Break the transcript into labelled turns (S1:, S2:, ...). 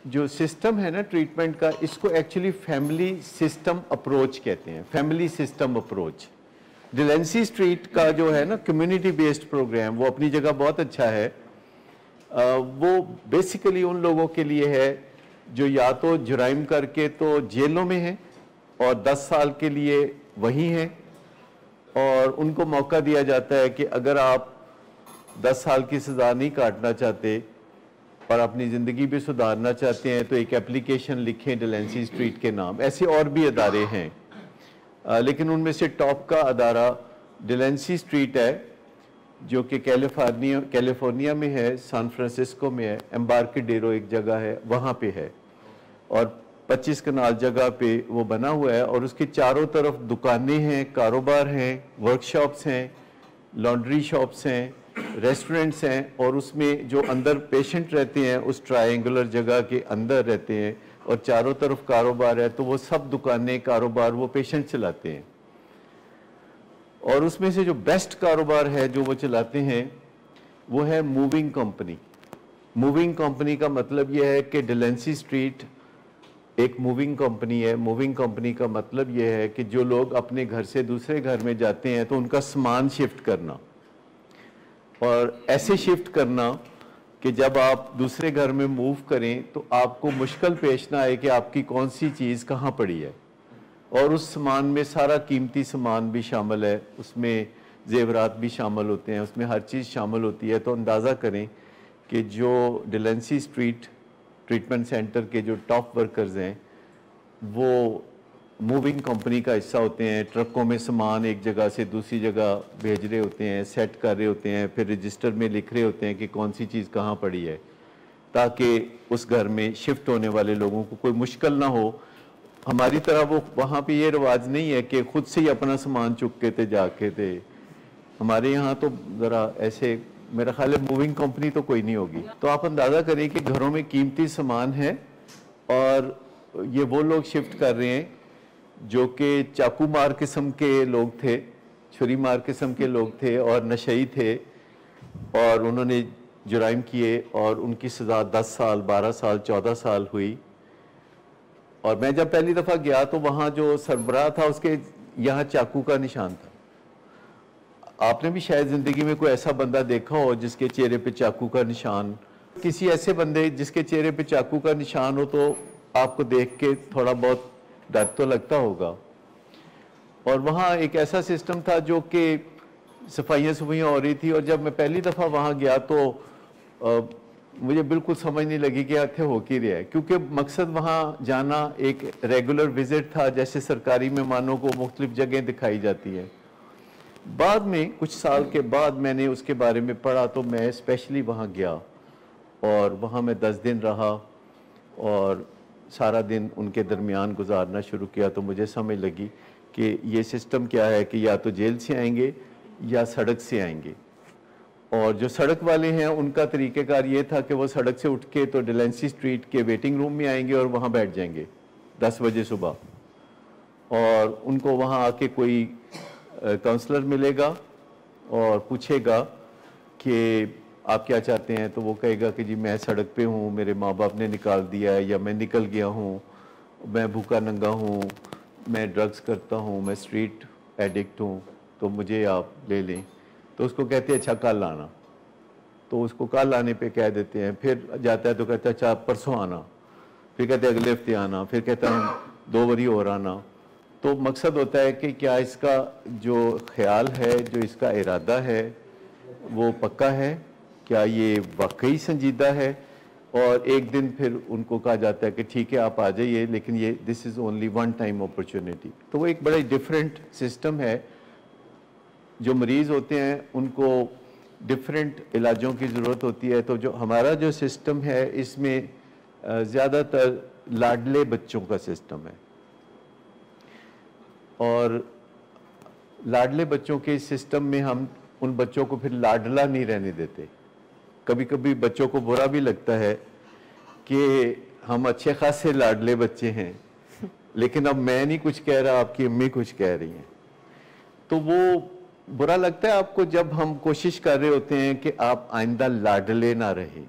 S1: जो सिस्टम है ना ट्रीटमेंट का, इसको एक्चुअली फैमिली सिस्टम अप्रोच कहते हैं, फैमिली सिस्टम अप्रोच। डिलेंसी स्ट्रीट का जो है ना कम्युनिटी बेस्ड प्रोग्राम, वो अपनी जगह बहुत अच्छा है। वो बेसिकली उन लोगों के लिए है जो या तो जुराइम करके तो जेलों में हैं और 10 साल के लिए वहीं हैं, और उनको मौका दिया जाता है कि अगर आप 10 साल की सज़ा नहीं काटना चाहते और अपनी ज़िंदगी भी सुधारना चाहते हैं तो एक एप्लीकेशन लिखें डिलेंसी स्ट्रीट के नाम। ऐसे और भी अदारे हैं, लेकिन उनमें से टॉप का अदारा डिलेंसी स्ट्रीट है, जो कि कैलिफोर्निया में है, सैन फ्रांसिस्को में है, एम्बार्केडेरो एक जगह है वहाँ पे है, और 25 कनाल जगह पे वो बना हुआ है। और उसके चारों तरफ दुकानें हैं, कारोबार हैं, वर्कशॉप्स हैं, लॉन्ड्री शॉप्स हैं, रेस्टोरेंट्स हैं, और उसमें जो अंदर पेशेंट रहते हैं उस ट्रायंगुलर जगह के अंदर रहते हैं, और चारों तरफ कारोबार है, तो वो सब दुकानें, कारोबार वो पेशेंट चलाते हैं। और उसमें से जो बेस्ट कारोबार है जो वो चलाते हैं वो है मूविंग कंपनी। मूविंग कंपनी का मतलब ये है कि डिलेंसी स्ट्रीट एक मूविंग कंपनी है। मूविंग कंपनी का मतलब ये है कि जो लोग अपने घर से दूसरे घर में जाते हैं तो उनका सामान शिफ्ट करना, और ऐसे शिफ्ट करना कि जब आप दूसरे घर में मूव करें तो आपको मुश्किल पेश ना आए कि आपकी कौन सी चीज़ कहाँ पड़ी है। और उस सामान में सारा कीमती सामान भी शामिल है, उसमें जेवरात भी शामिल होते हैं, उसमें हर चीज़ शामिल होती है। तो अंदाज़ा करें कि जो डिलेंसी स्ट्रीट ट्रीटमेंट सेंटर के जो टॉप वर्कर्स हैं वो मूविंग कंपनी का हिस्सा होते हैं। ट्रकों में सामान एक जगह से दूसरी जगह भेज रहे होते हैं, सेट कर रहे होते हैं, फिर रजिस्टर में लिख रहे होते हैं कि कौन सी चीज़ कहाँ पड़ी है, ताकि उस घर में शिफ्ट होने वाले लोगों को कोई मुश्किल ना हो। हमारी तरह वो वहाँ पे ये रिवाज नहीं है कि खुद से ही अपना सामान चुक के थे जाके थे। हमारे यहाँ तो ज़रा ऐसे, मेरा ख्याल है मूविंग कंपनी तो कोई नहीं होगी। तो आप अंदाज़ा करें कि घरों में कीमती सामान है और ये वो लोग शिफ्ट कर रहे हैं जो कि चाकू मार किस्म के लोग थे, छुरी मार किस्म के लोग थे और नशई थे, और उन्होंने जुराइम किए और उनकी सज़ा 10 साल, 12 साल, 14 साल हुई। और मैं जब पहली दफ़ा गया तो वहाँ जो सरबराह था उसके यहाँ चाकू का निशान था। आपने भी शायद ज़िंदगी में कोई ऐसा बंदा देखा हो जिसके चेहरे पे चाकू का निशान, किसी ऐसे बंदे जिसके चेहरे पे चाकू का निशान हो तो आपको देख के थोड़ा बहुत डर तो लगता होगा। और वहाँ एक ऐसा सिस्टम था जो कि सफाइयाँ हो रही थी, और जब मैं पहली दफ़ा वहाँ गया तो मुझे बिल्कुल समझ नहीं लगी कि आखिर हो क्या रहा है, क्योंकि मकसद वहाँ जाना एक रेगुलर विज़िट था, जैसे सरकारी मेहमानों को मुख्तलिफ जगह दिखाई जाती है। बाद में कुछ साल के बाद मैंने उसके बारे में पढ़ा तो मैं स्पेशली वहाँ गया और वहाँ मैं 10 दिन रहा और सारा दिन उनके दरमियान गुजारना शुरू किया। तो मुझे समझ लगी कि ये सिस्टम क्या है कि या तो जेल से आएंगे या सड़क से आएंगे। और जो सड़क वाले हैं उनका तरीक़ेकार ये था कि वो सड़क से उठ के तो डिलेंसी स्ट्रीट के वेटिंग रूम में आएंगे और वहाँ बैठ जाएंगे 10 बजे सुबह, और उनको वहाँ आके कोई काउंसलर मिलेगा और पूछेगा कि आप क्या चाहते हैं, तो वो कहेगा कि जी मैं सड़क पे हूँ, मेरे माँ बाप ने निकाल दिया है, या मैं निकल गया हूँ, मैं भूखा नंगा हूँ, मैं ड्रग्स करता हूँ, मैं स्ट्रीट एडिक्ट हूँ, तो मुझे आप ले लें। तो उसको कहते हैं अच्छा कल आना, तो उसको कल आने पे कह देते हैं। फिर जाता है तो कहता है अच्छा परसों आना, फिर कहते हैं अगले हफ्ते आना, फिर कहता है 2 बरी और आना। तो मकसद होता है कि क्या इसका जो ख्याल है, जो इसका इरादा है वो पक्का है, क्या ये वाकई संजीदा है। और एक दिन फिर उनको कहा जाता है कि ठीक है आप आ जाइए, लेकिन ये this is only one time opportunity. तो वो एक बड़ा डिफरेंट सिस्टम है। जो मरीज़ होते हैं उनको डिफरेंट इलाजों की ज़रूरत होती है। तो जो हमारा जो सिस्टम है इसमें ज़्यादातर लाडले बच्चों का सिस्टम है, और लाडले बच्चों के सिस्टम में हम उन बच्चों को फिर लाडला नहीं रहने देते। कभी कभी बच्चों को बुरा भी लगता है कि हम अच्छे खासे लाडले बच्चे हैं, लेकिन अब मैं नहीं कुछ कह रहा, आपकी अम्मी कुछ कह रही हैं। तो वो बुरा लगता है आपको जब हम कोशिश कर रहे होते हैं कि आप आइंदा लाडले ना रहे।